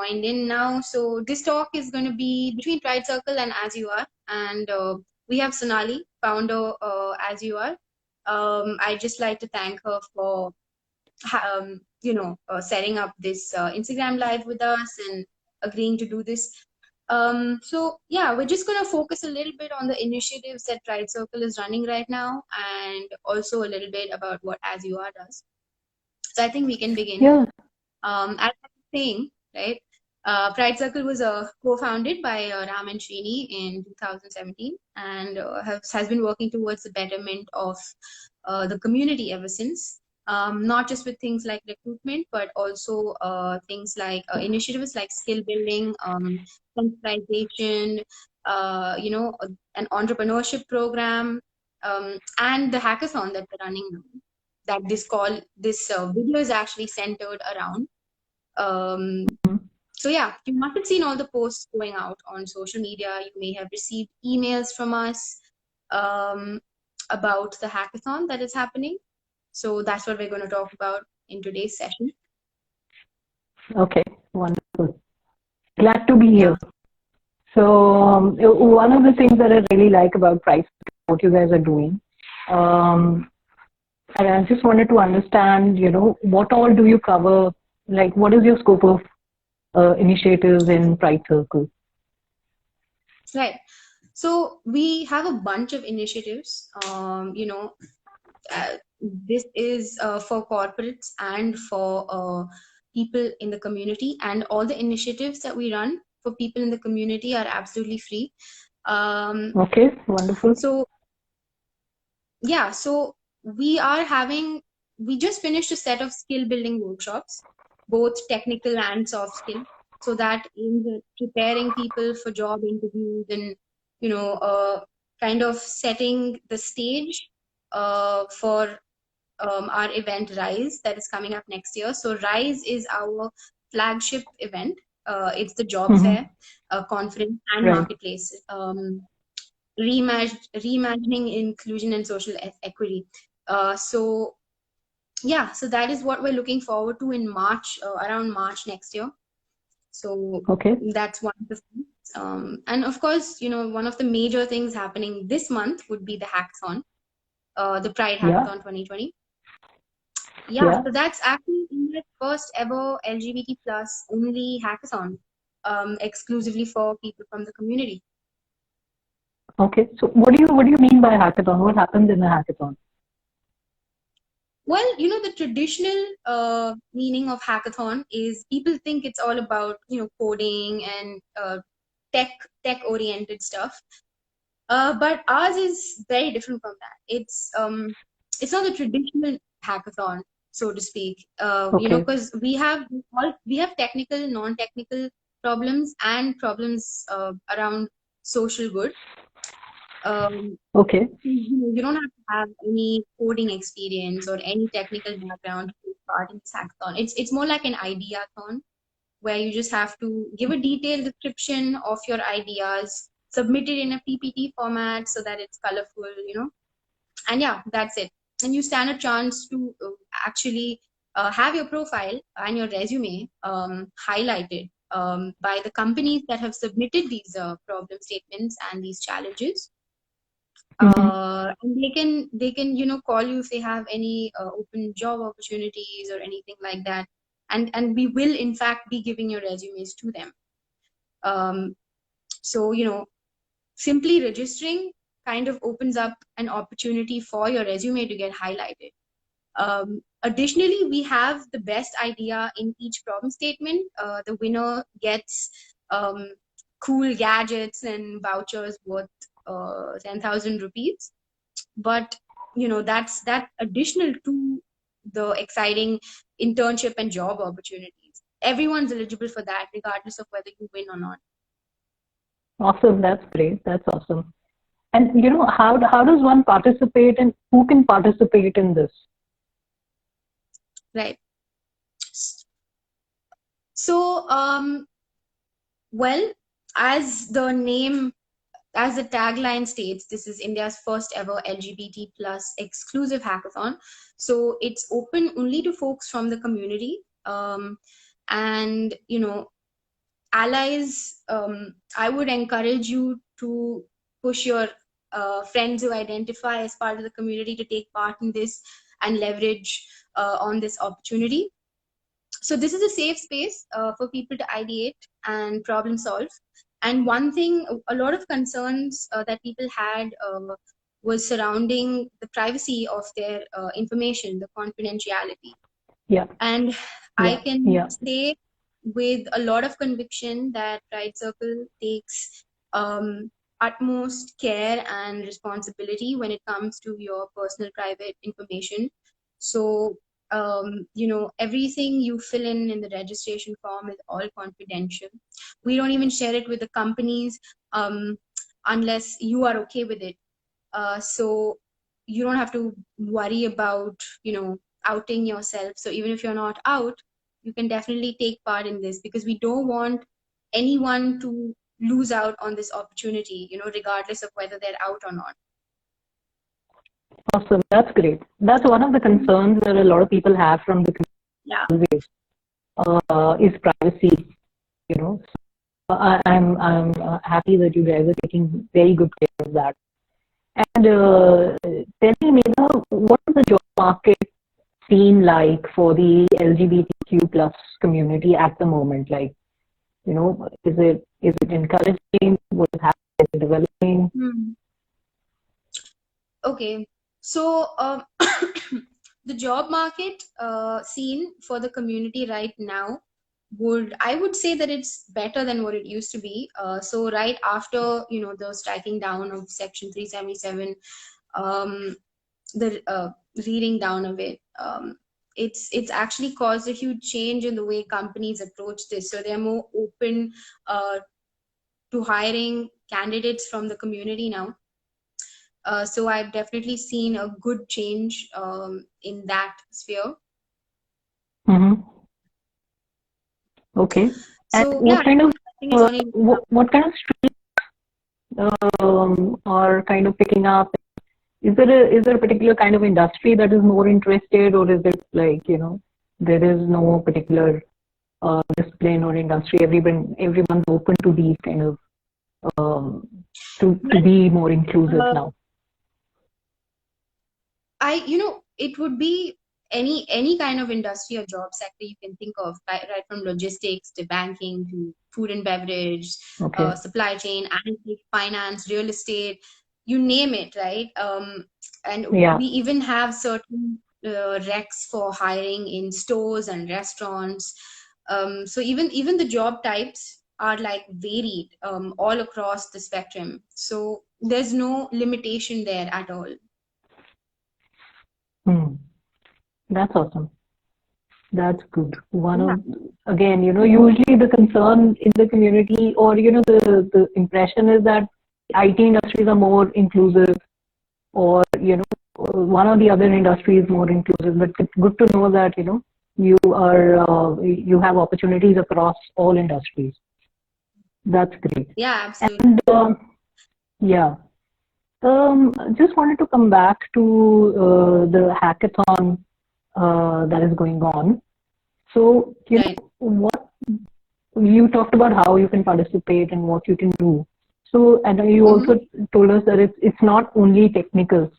joined in now. So this talk is going to be between Pride Circle and As You Are, and we have Sonali, founder As You Are. I just like to thank her for setting up this Instagram live with us and agreeing to do this. So yeah, we're just going to focus a little bit on the initiatives that Pride Circle is running right now, and also a little bit about what As You Are does. So I think we can begin. Yeah. As I was saying, right, Pride Circle was co-founded by Ram and Srini in 2017, and has been working towards the betterment of the community ever since. Not just with things like recruitment, but also things like initiatives like skill building, sensitization, an entrepreneurship program, and the hackathon that we're running now. That this video is actually centered around. So yeah, you must have seen all the posts going out on social media. You may have received emails from us um, about the hackathon that is happening. So that's what we're going to talk about in today's session. Okay. Wonderful. Glad to be Yeah. here. So one of the things that I really like about Price, what you guys are doing, and I just wanted to understand, what all do you cover? Like, what is your scope of initiatives in Pride Circle? Right. So we have a bunch of initiatives. This is for corporates and for people in the community, and all the initiatives that we run for people in the community are absolutely free. Okay, wonderful. So yeah, so we just finished a set of skill building workshops, both technical and soft skill, so that in preparing people for job interviews and kind of setting the stage for our event Rise that is coming up next year. So Rise is our flagship event. It's the job Mm-hmm. fair, conference, and Right. marketplace. Reimagining inclusion and social equity. So yeah, so that is what we're looking forward to in March, around March next year. So Okay. that's one of the things. And of course, one of the major things happening this month would be the hackathon, the Pride Yeah. Hackathon 2020. Yeah, Yeah. so that's actually India's first ever LGBT plus only hackathon, exclusively for people from the community. Okay. So what do you mean by hackathon? What happens in a hackathon? Well, the traditional meaning of hackathon is people think it's all about, coding and tech oriented stuff. But ours is very different from that. It's not a traditional hackathon, so to speak. Okay. Because we have technical, non-technical problems and problems around social good. Okay. You don't have to have any coding experience or any technical background to take part in this hackathon. It's more like an ideathon where you just have to give a detailed description of your ideas, submit it in a PPT format so that it's colorful. And yeah, that's it. And you stand a chance to actually have your profile and your resume highlighted by the companies that have submitted these problem statements and these challenges. Mm-hmm. And they can call you if they have any open job opportunities or anything like that, and we will in fact be giving your resumes to them. um, so simply registering kind of opens up an opportunity for your resume to get highlighted. Additionally, we have the best idea in each problem statement. The winner gets cool gadgets and vouchers worth 10,000 rupees. But that additional to the exciting internship and job opportunities. Everyone's eligible for that, regardless of whether you win or not. Awesome. That's great. That's awesome. And how does one participate and who can participate in this? Right. So, well, as the name, as the tagline states, this is India's first ever LGBT plus exclusive hackathon. So it's open only to folks from the community. And allies, I would encourage you to push your friends who identify as part of the community to take part in this and leverage on this opportunity. So this is a safe space for people to ideate and problem solve. And one thing, a lot of concerns that people had was surrounding the privacy of their information, the confidentiality. Yeah. And I can Yeah. say with a lot of conviction that Pride Circle takes utmost care and responsibility when it comes to your personal private information. So, everything you fill in the registration form is all confidential. We don't even share it with the companies unless you are okay with it. So you don't have to worry about, outing yourself. So even if you're not out, you can definitely take part in this, because we don't want anyone to lose out on this opportunity, regardless of whether they're out or not. Awesome. That's great. That's one of the concerns that a lot of people have from the community is privacy. So I'm happy that you guys are taking very good care of that. And tell me, Megha, what is the job market scene like for the LGBTQ plus community at the moment? Like, is it encouraging? What is happening? Is it developing? Okay, so the job market scene for the community right now I would say that it's better than what it used to be. So right after the striking down of Section 377, the reading down of it, it's actually caused a huge change in the way companies approach this. So they're more open to hiring candidates from the community now. So I've definitely seen a good change in that sphere. Mm-hmm. Okay. So and what kind of streams are kind of picking up? Is there a particular kind of industry that is more interested, or is it like there is no particular discipline or industry? Everyone's open to these kind of to be more inclusive now. It would be any kind of industry or job sector you can think of, right from logistics to banking to food and beverage, supply chain, finance, real estate, you name it, right? And we even have certain recs for hiring in stores and restaurants. So even the job types are like varied all across the spectrum. So there's no limitation there at all. That's awesome. That's good. Again, usually the concern in the community, or the impression is that IT industries are more inclusive, or one or the other industry is more inclusive. But it's good to know that you have opportunities across all industries. That's great. Yeah, absolutely. And just wanted to come back to the hackathon that is going on. So, what you talked about, how you can participate and what you can do. So, and you also told us that it's not only technical.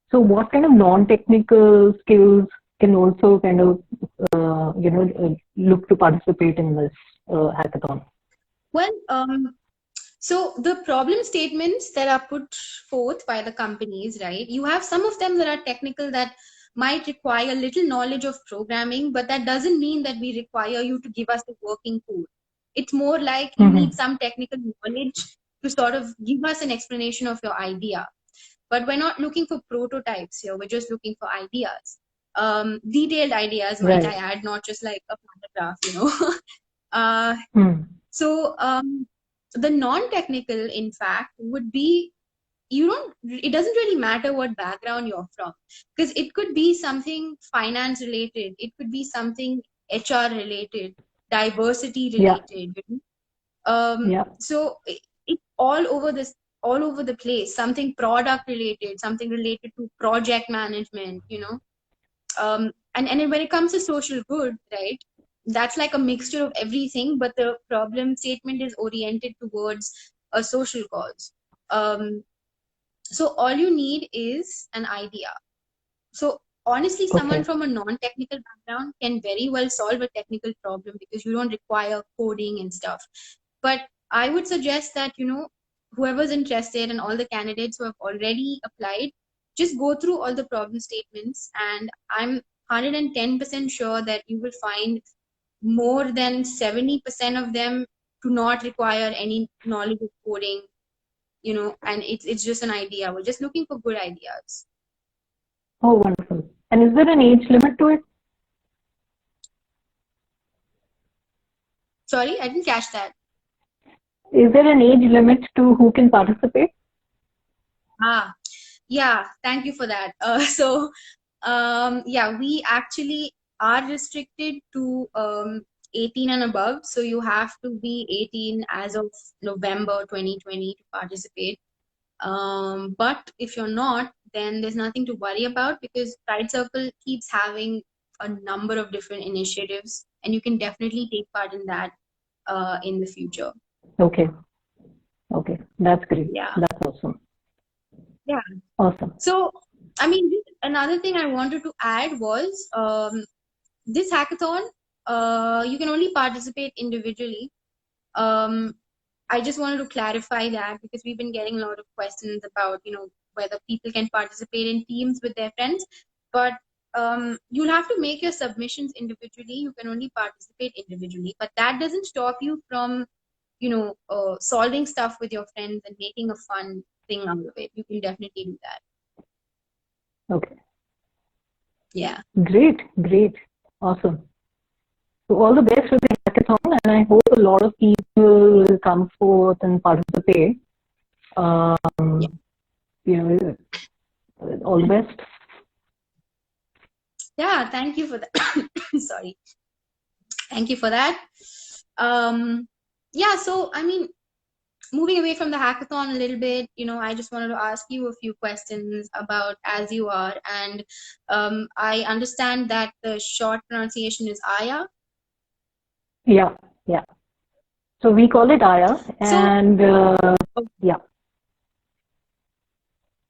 So, what kind of non-technical skills can also kind of look to participate in this hackathon? Well, so the problem statements that are put forth by the companies, right? You have some of them that are technical that might require a little knowledge of programming, but that doesn't mean that we require you to give us the working code. It's more like you need some technical knowledge to sort of give us an explanation of your idea. But we're not looking for prototypes here. We're just looking for ideas. Detailed ideas, might I add, not just like a paragraph, So the non-technical, in fact, would be, it doesn't really matter what background you're from, because it could be something finance related, it could be something HR related, diversity related. So it's all over the place, something product related, something related to project management, and when it comes to social good, right, that's like a mixture of everything, but the problem statement is oriented towards a social cause. So all you need is an idea. So honestly, someone Okay. from a non-technical background can very well solve a technical problem because you don't require coding and stuff. But I would suggest that, whoever's interested and all the candidates who have already applied, just go through all the problem statements, and I'm 110% sure that you will find more than 70% of them do not require any knowledge of coding, and it's just an idea. We're just looking for good ideas. Oh, wonderful. And is there an age limit to it? Sorry, I didn't catch that. Is there an age limit to who can participate? Yeah, thank you for that. Yeah, we actually are restricted to 18 and above. So you have to be 18 as of November 2020 to participate. But if you're not, then there's nothing to worry about because Pride Circle keeps having a number of different initiatives, and you can definitely take part in that in the future. Okay. Okay. That's great. Yeah. That's awesome. Yeah. Awesome. So, I mean, another thing I wanted to add was this hackathon, you can only participate individually. I just wanted to clarify that because we've been getting a lot of questions about, whether people can participate in teams with their friends. But you'll have to make your submissions individually. You can only participate individually. But that doesn't stop you from, solving stuff with your friends and making a fun thing out of it. You can definitely do that. Okay. Yeah. Great. Awesome. So all the best with the hackathon, and I hope a lot of people will come forth and participate. All the best. Yeah, thank you for that. Sorry. Thank you for that. Yeah, so I mean, moving away from the hackathon a little bit, I just wanted to ask you a few questions about As You Are. And I understand that the short pronunciation is Aya. Yeah. So we call it Aya, and yeah.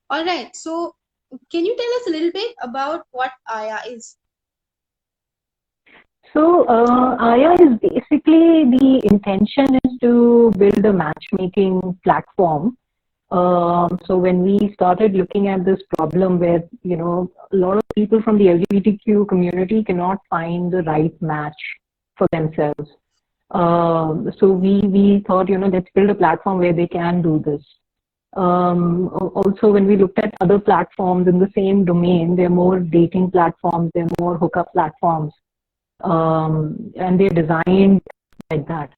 All right. So can you tell us a little bit about what Aya is? So Aya is basically, the intention is to build a matchmaking platform. So when we started looking at this problem where, a lot of people from the LGBTQ community cannot find the right match for themselves. So we thought, let's build a platform where they can do this. Also, when we looked at other platforms in the same domain, they're more dating platforms, they're more hookup platforms. And they're designed like that.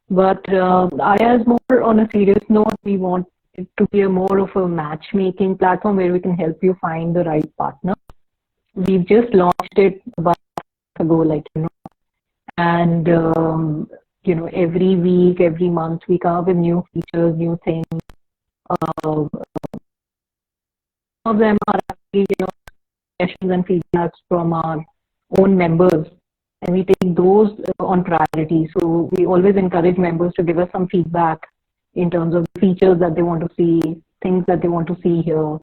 But Aya is more on a serious note. We want it to be more of a matchmaking platform where we can help you find the right partner. We've just launched it about a month ago, and every week, every month, we come up with new features, new things. Some of them are actually, suggestions and feedbacks from our own members, and we take those on priority. So we always encourage members to give us some feedback in terms of features that they want to see, things that they want to see here.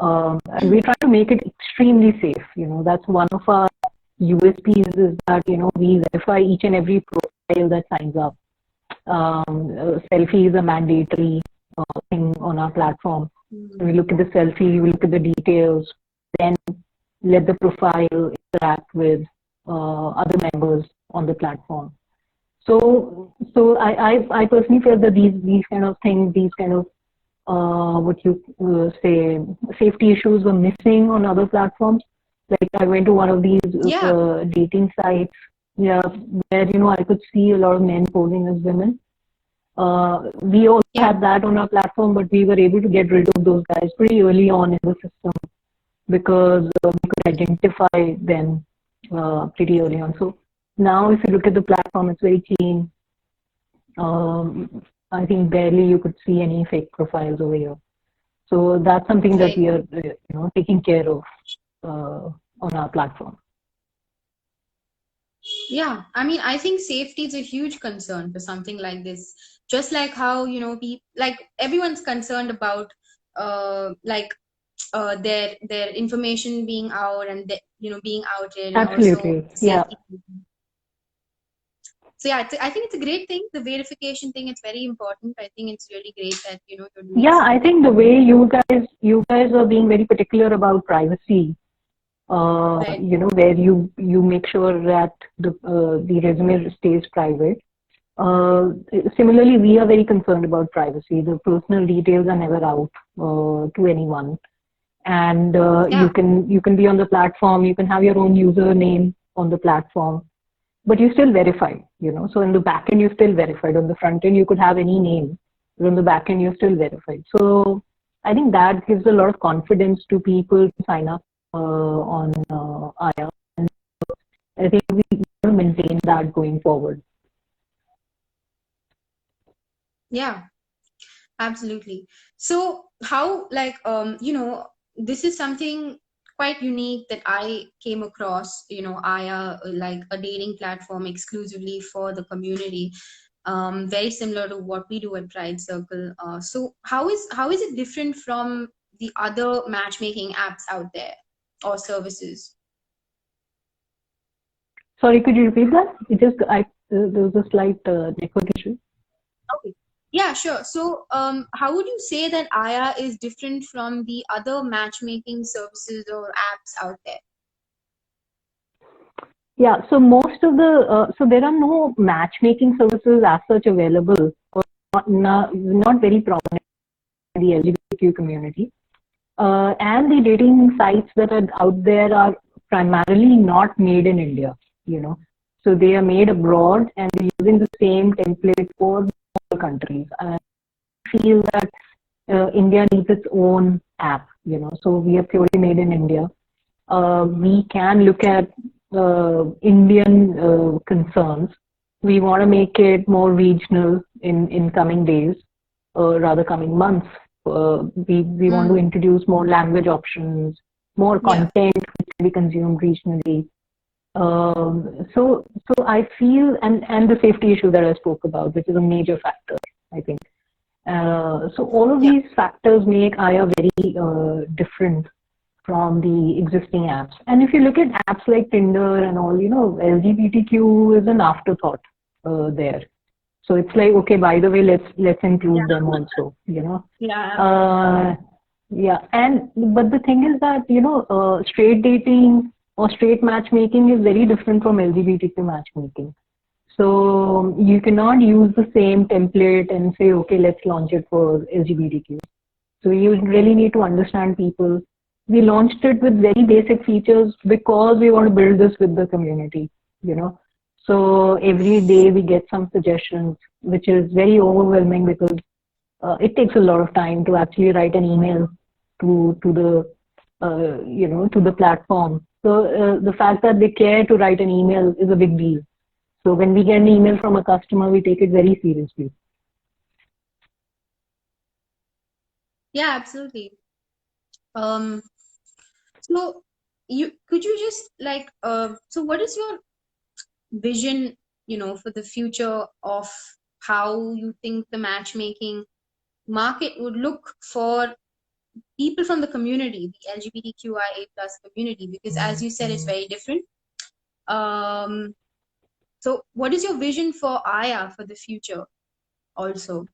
And we try to make it extremely safe. That's one of our USPs, is that, we verify each and every profile that signs up. Selfie is a mandatory thing on our platform. We look at the selfie, we look at the details, then let the profile interact with other members on the platform. So I personally feel that these kind of things, these kind of what you say, safety issues were missing on other platforms. Like, I went to one of these dating sites, where I could see a lot of men posing as women. We also had that on our platform, but we were able to get rid of those guys pretty early on in the system because we could identify them pretty early on. So now, if you look at the platform, it's very clean. I think barely you could see any fake profiles over here. So that's something that we are, taking care of on our platform. Yeah, I mean, I think safety is a huge concern for something like this. Just like how, like everyone's concerned about like their information being out and being outed, and also Absolutely. Yeah. safety. So yeah, I think it's a great thing. The verification thing, it's very important. I think it's really great that you're doing Yeah, so. I think the way you guys are being very particular about privacy, Right. where you make sure that the resume stays private. Uh, Similarly, we are very concerned about privacy. The personal details are never out to anyone, and Yeah. you can be on the platform. You can have your own username on the platform, but you still verify. So in the back end, you still verified. On the front end, you could have any name, but on the back end, you're still verified. So I think that gives a lot of confidence to people to sign up on Aya. And I think we will maintain that going forward. Yeah. Absolutely. So how, like, this is something quite unique that I came across, Aya, like a dating platform exclusively for the community, very similar to what we do at Pride Circle. So how is it different from the other matchmaking apps out there or services? Sorry, could you repeat that? There was a slight network issue. Okay. Yeah, sure. So, how would you say that Aya is different from the other matchmaking services or apps out there? Yeah, so so there are no matchmaking services as such available, or not very prominent in the LGBTQ community. And the dating sites that are out there are primarily not made in India, you know. So they are made abroad and they're using the same template for all countries. I feel that India needs its own app, So we are purely made in India. We can look at Indian concerns. We want to make it more regional in coming days, rather coming months. We want to Mm, introduce more language options, more yeah. content which can be consumed regionally. So I feel, and the safety issue that I spoke about, which is a major factor, I think. So all of Yeah. these factors make Aya very different from the existing apps. And if you look at apps like Tinder and all, LGBTQ is an afterthought there. So it's like, okay, by the way, let's include them Yeah. also, Yeah. Uh, yeah, and but the thing is that straight dating or straight matchmaking is very different from LGBTQ matchmaking. So you cannot use the same template and say, okay, let's launch it for LGBTQ. So you really need to understand people. We launched it with very basic features because we want to build this with the community, you know. So every day we get some suggestions, which is very overwhelming because it takes a lot of time to actually write an email to the to the platform. So the fact that they care to write an email is a big deal. So when we get an email from a customer, we take it very seriously. Yeah, absolutely. Um, so could you just like so what is your vision, for the future of how you think the matchmaking market would look for people from the community, the LGBTQIA plus community, because as you said, it's very different. Um, so what is your vision for Aya for the future also?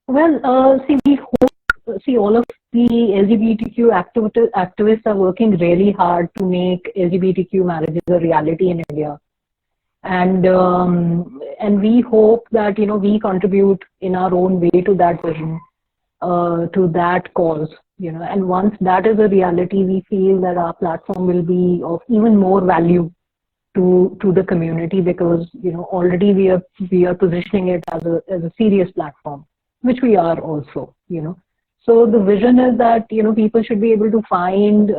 Well, see, all of the LGBTQ activists are working really hard to make LGBTQ marriages a reality in India. And we hope that we contribute in our own way to that vision, to that cause. And once that is a reality, we feel that our platform will be of even more value to the community, because already we are positioning it as a serious platform, which we are also. So the vision is that people should be able to find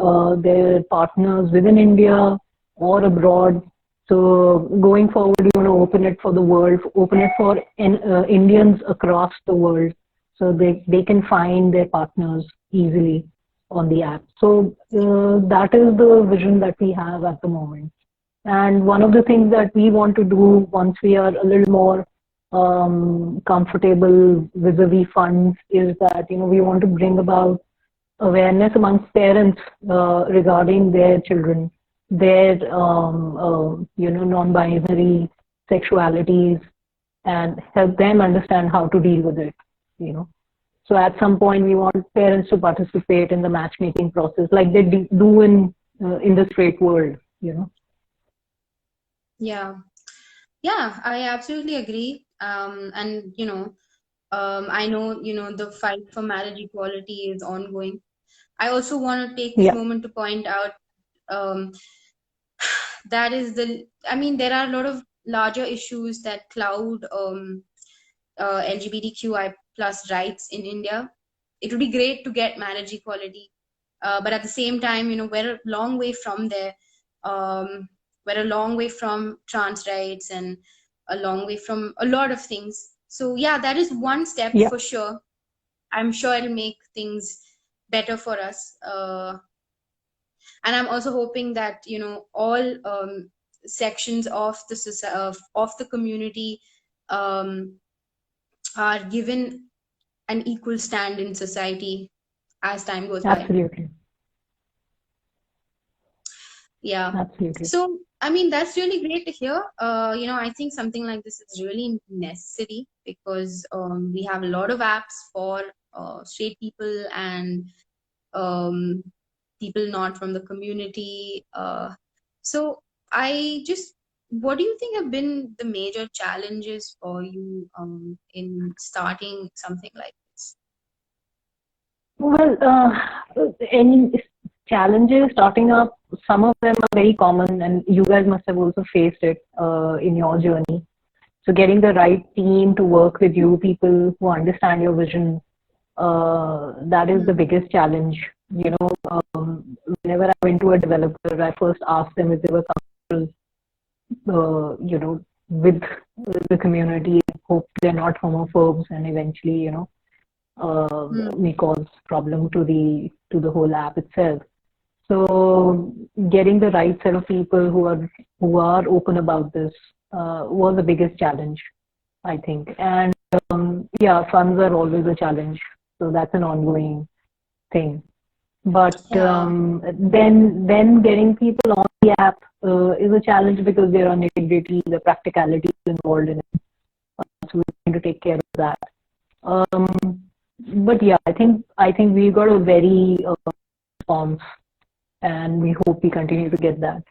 their partners within India or abroad. So going forward, we want to open it for the world, open it for Indians across the world, so they can find their partners easily on the app. So that is the vision that we have at the moment. And one of the things that we want to do once we are a little more comfortable vis-a-vis funds is that, we want to bring about awareness amongst parents regarding their children, their non-binary sexualities, and help them understand how to deal with it. So at some point we want parents to participate in the matchmaking process, like they do in the straight world. Yeah, I absolutely agree. And I know the fight for marriage equality is ongoing. I also want to take this moment to point out that is there are a lot of larger issues that cloud LGBTQI plus rights in India. It would be great to get marriage equality, but at the same time, we're a long way from there. We're a long way from trans rights and a long way from a lot of things. So yeah, that is one step for sure. I'm sure it'll make things better for us. And I'm also hoping that all sections of the community are given an equal stand in society as time goes by. Absolutely. Yeah. Absolutely. So that's really great to hear. I think something like this is really necessary because we have a lot of apps for straight people and people not from the community. So what do you think have been the major challenges for you in starting something like this? Well, any challenges starting up, some of them are very common, and you guys must have also faced it in your journey. So getting the right team to work with you, people who understand your vision, that is the biggest challenge. Whenever I went to a developer, I first asked them if they were comfortable, with the community. Hope they're not homophobes, and eventually, may cause problem to the whole app itself. So getting the right set of people who are open about this was the biggest challenge, I think. And funds are always a challenge. So that's an ongoing thing. But then getting people on the app is a challenge because there are nitty-gritty, the practicalities involved in it. So we're going to take care of that. But yeah, I think we got a very response, and we hope we continue to get that.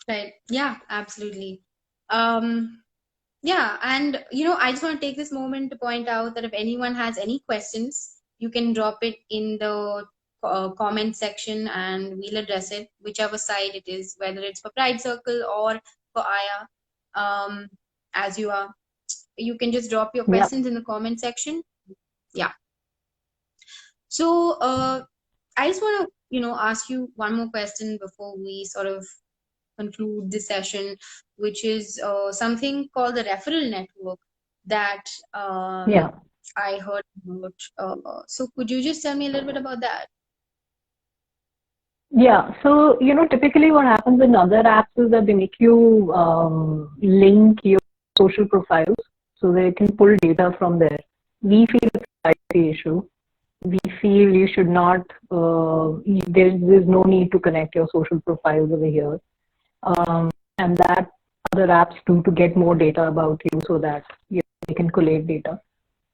Right. Yeah, absolutely. Yeah, and I just want to take this moment to point out that if anyone has any questions, you can drop it in the comment section and we'll address it, whichever side it is, whether it's for Pride Circle or for Aya. As you are, you can just drop your questions in the comment section. Yeah. So I just want to ask you one more question before we sort of conclude this session, which is something called the referral network that I heard about. So could you just tell me a little bit about that? Yeah, so typically what happens in other apps is that they make you link your social profiles so they can pull data from there. We feel it's a privacy issue. We feel you should not, there's no need to connect your social profiles over here. And that other apps do to get more data about you so that they can collate data.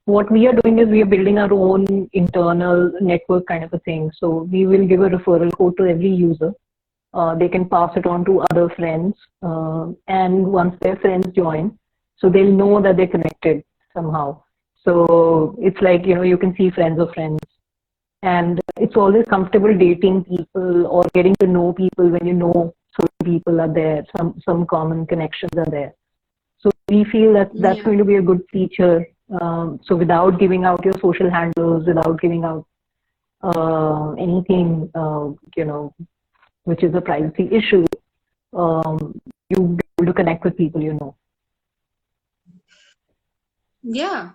What we are doing is we are building our own internal network kind of a thing. So we will give a referral code to every user. They can pass it on to other friends. And once their friends join, so they'll know that they're connected somehow. So it's like, you can see friends of friends. And it's always comfortable dating people or getting to know people when certain people are there, some common connections are there. So we feel that that's going to be a good feature. So without giving out your social handles, without giving out anything, which is a privacy issue, you'll be able to connect with people Yeah,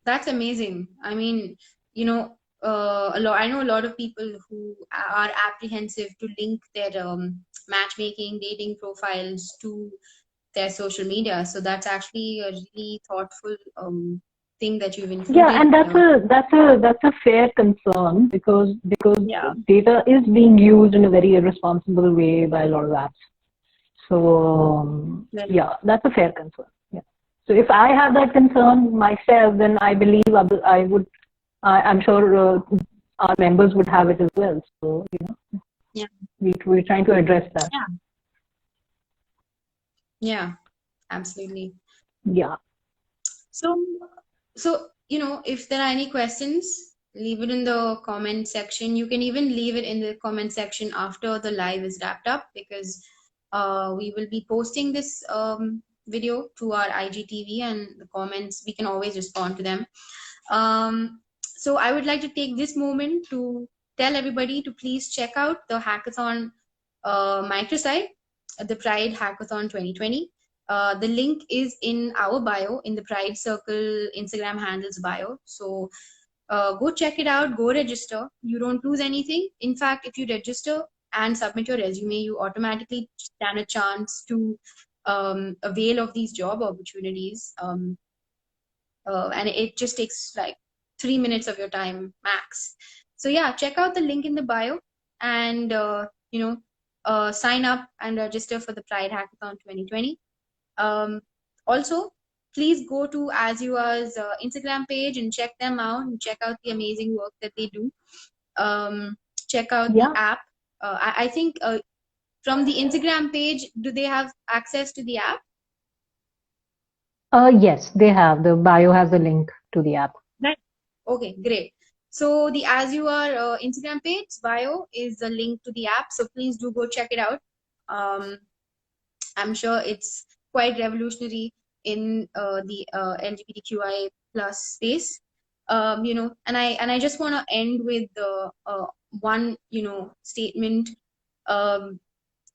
that's amazing. I mean, I know a lot of people who are apprehensive to link their matchmaking, dating profiles to their social media. So that's actually a really thoughtful thing that you've included. Yeah, and that's a fair concern because data is being used in a very irresponsible way by a lot of apps. So yeah, that's a fair concern. Yeah. So if I have that concern myself, then I believe I'm sure our members would have it as well. So yeah, we're trying to address that. Yeah, absolutely. Yeah. So if there are any questions, leave it in the comment section. You can even leave it in the comment section after the live is wrapped up, because we will be posting this video to our IGTV, and the comments, we can always respond to them. So I would like to take this moment to tell everybody to please check out the hackathon microsite, the Pride Hackathon 2020. The link is in our bio, in the Pride Circle Instagram handles bio. So go check it out, go register. You don't lose anything. In fact, if you register and submit your resume, you automatically stand a chance to avail of these job opportunities. And it just takes like 3 minutes of your time max. So yeah, check out the link in the bio, and sign up and register for the Pride Hackathon 2020. Also, please go to As You Are's Instagram page and check them out, and check out the amazing work that they do. Check out the app. I think from the Instagram page, do they have access to the app? Yes, they have. The bio has a link to the app. Right. Okay, great. So the As You Are Instagram page bio is a link to the app. So please do go check it out. I'm sure it's quite revolutionary in the LGBTQI plus space. And I just want to end with the one statement.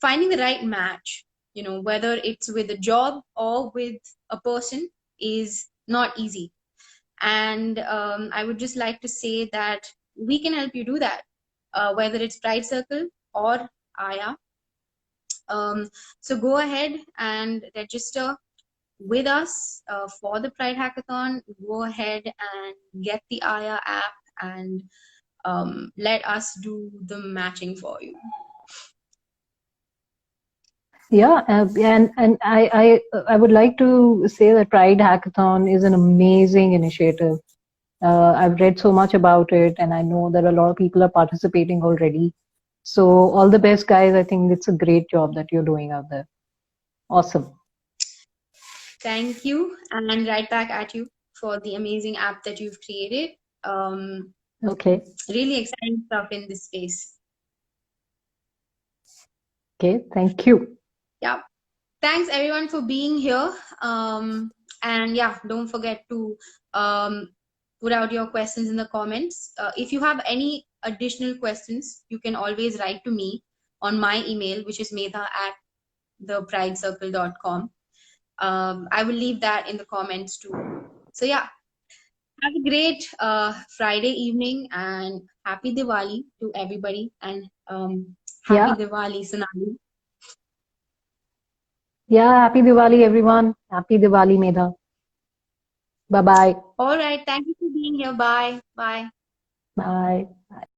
Finding the right match, whether it's with a job or with a person, is not easy. And I would just like to say that we can help you do that, whether it's Pride Circle or Aya. So go ahead and register with us for the Pride Hackathon. Go ahead and get the Aya app, and let us do the matching for you. Yeah, and I would like to say that Pride Hackathon is an amazing initiative. I've read so much about it, and I know that a lot of people are participating already. So all the best, guys. I think it's a great job that you're doing out there. Awesome. Thank you, and right back at you for the amazing app that you've created. Okay. Really exciting stuff in this space. Okay, thank you. Yeah. Thanks everyone for being here. And yeah, don't forget to put out your questions in the comments. If you have any additional questions, you can always write to me on my email, which is medha@thepridecircle.com. I will leave that in the comments too. So yeah, have a great Friday evening, and happy Diwali to everybody, and happy Diwali, Sonali. Yeah, happy Diwali, everyone. Happy Diwali, Medha. Bye-bye. All right. Thank you for being here. Bye. Bye. Bye.